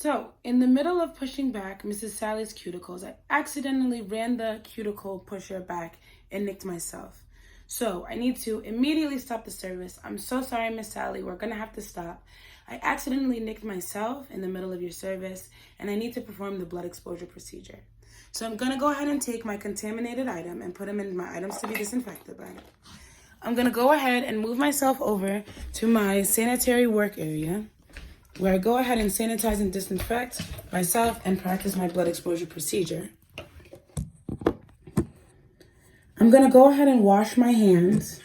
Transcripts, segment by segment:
So, in the middle of pushing back Mrs. Sally's cuticles, I accidentally ran the cuticle pusher back and nicked myself. So, I need to immediately stop the service. I'm so sorry, Miss Sally. We're going to have to stop. I accidentally nicked myself in the middle of your service, and I need to perform the blood exposure procedure. So, I'm going to go ahead and take my contaminated item and put them in my items to be disinfected by. I'm going to go ahead and move myself over to my sanitary work area, where I go ahead and sanitize and disinfect myself and practice my blood exposure procedure. I'm going to go ahead and wash my hands,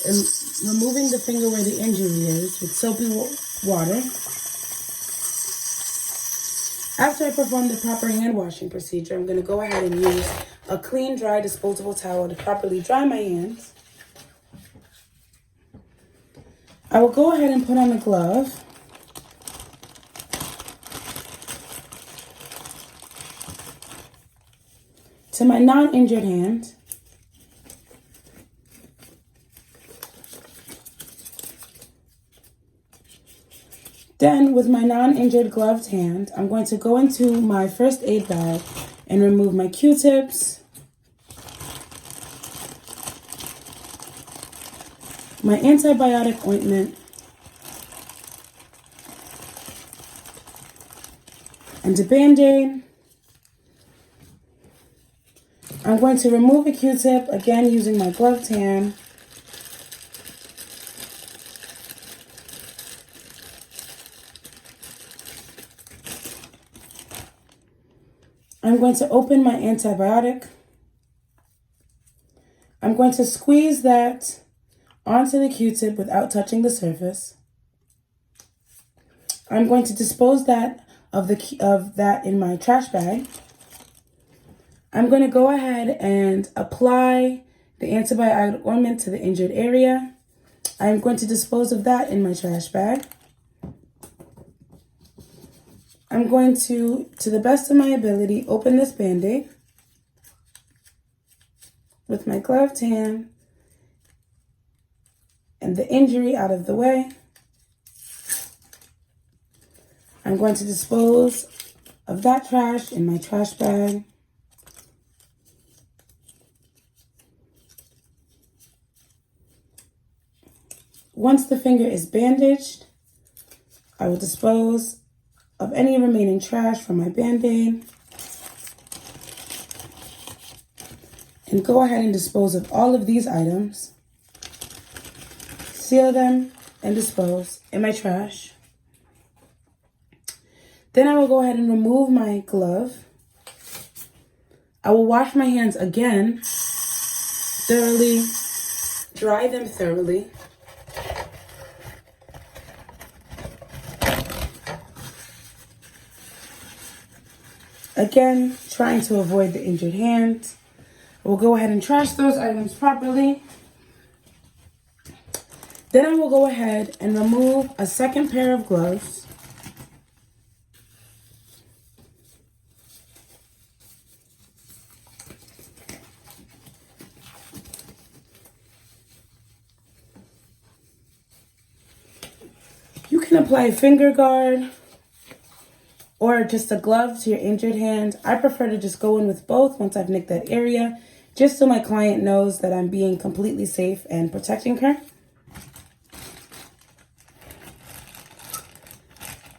and removing the finger where the injury is with soapy water. After I perform the proper hand washing procedure, I'm going to go ahead and use a clean, dry, disposable towel to properly dry my hands. I will go ahead and put on a glove. To my non-injured hand. Then, with my non-injured gloved hand, I'm going to go into my first aid bag and remove my Q-tips, my antibiotic ointment, and a Band-Aid. I'm going to remove a Q-tip, again using my gloved hand. I'm going to open my antibiotic. I'm going to squeeze that onto the Q-tip without touching the surface. I'm going to dispose of that in my trash bag. I'm going to go ahead and apply the antibiotic ointment to the injured area. I'm going to dispose of that in my trash bag. I'm going to the best of my ability, open this Band-Aid with my gloved hand and the injury out of the way. I'm going to dispose of that trash in my trash bag. Once the finger is bandaged, I will dispose of any remaining trash from my Band-Aid and go ahead and dispose of all of these items, seal them, and dispose in my trash. Then I will go ahead and remove my glove. I will wash my hands again, thoroughly, dry them thoroughly. Again, trying to avoid the injured hand. We'll go ahead and trash those items properly. Then I will go ahead and remove a second pair of gloves. You can apply a finger guard or just a glove to your injured hand. I prefer to just go in with both once I've nicked that area, just so my client knows that I'm being completely safe and protecting her.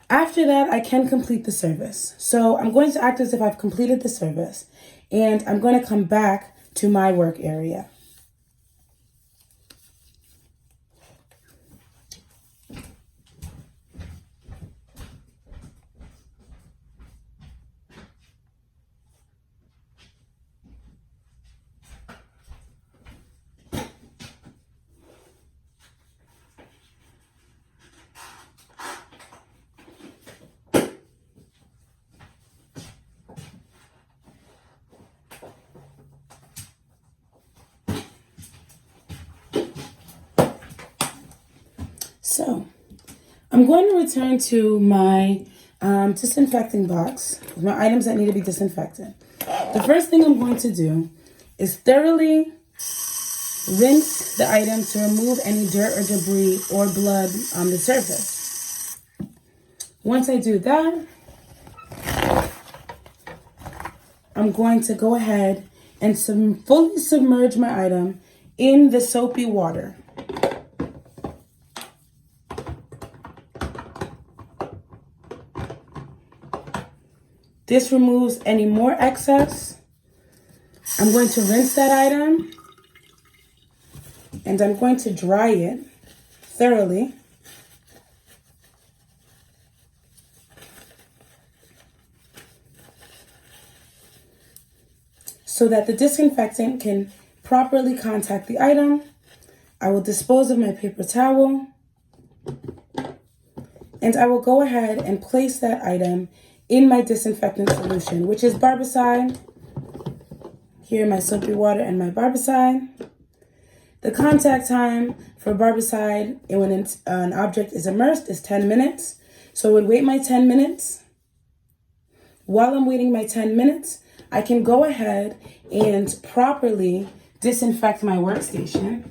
After that, I can complete the service. So I'm going to act as if I've completed the service, and I'm going to come back to my work area. So I'm going to return to my disinfecting box with my items that need to be disinfected. The first thing I'm going to do is thoroughly rinse the item to remove any dirt or debris or blood on the surface. Once I do that, I'm going to go ahead and fully submerge my item in the soapy water. This removes any more excess. I'm going to rinse that item and I'm going to dry it thoroughly. So that the disinfectant can properly contact the item. I will dispose of my paper towel and I will go ahead and place that item in my disinfectant solution, which is Barbicide. Here, my soapy water and my Barbicide. The contact time for Barbicide when an object is immersed is 10 minutes. So I would wait my 10 minutes. While I'm waiting my 10 minutes, I can go ahead and properly disinfect my workstation.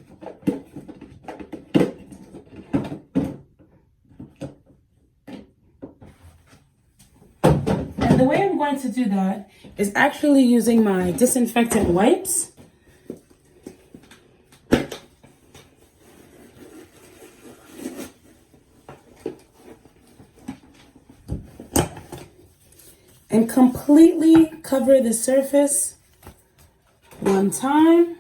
And the way I'm going to do that is actually using my disinfectant wipes. And completely cover the surface one time.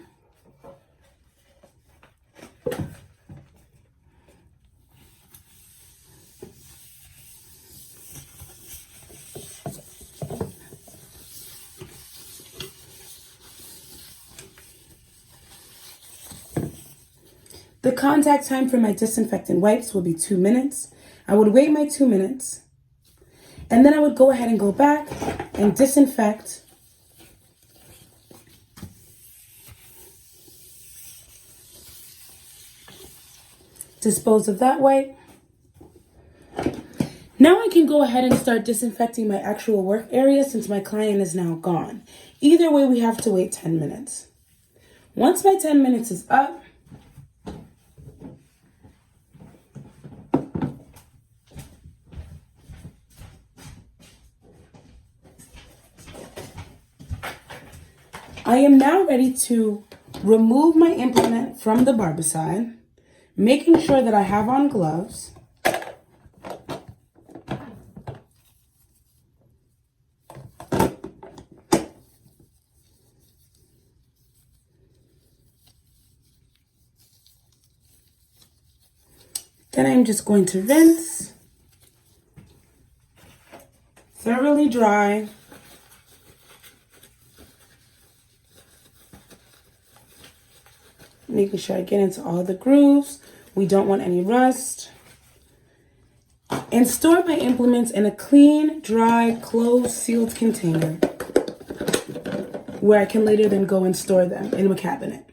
The contact time for my disinfectant wipes will be 2 minutes. I would wait my 2 minutes. And then I would go ahead and go back and disinfect dispose of that wipe. Now I can go ahead and start disinfecting my actual work area since my client is now gone. Either way, we have to wait 10 minutes. Once my 10 minutes is up, I am now ready to remove my implement from the Barbicide, making sure that I have on gloves. Then I'm just going to rinse, thoroughly dry, making sure I get into all the grooves. We don't want any rust. And store my implements in a clean, dry, closed, sealed container where I can later then go and store them in a cabinet.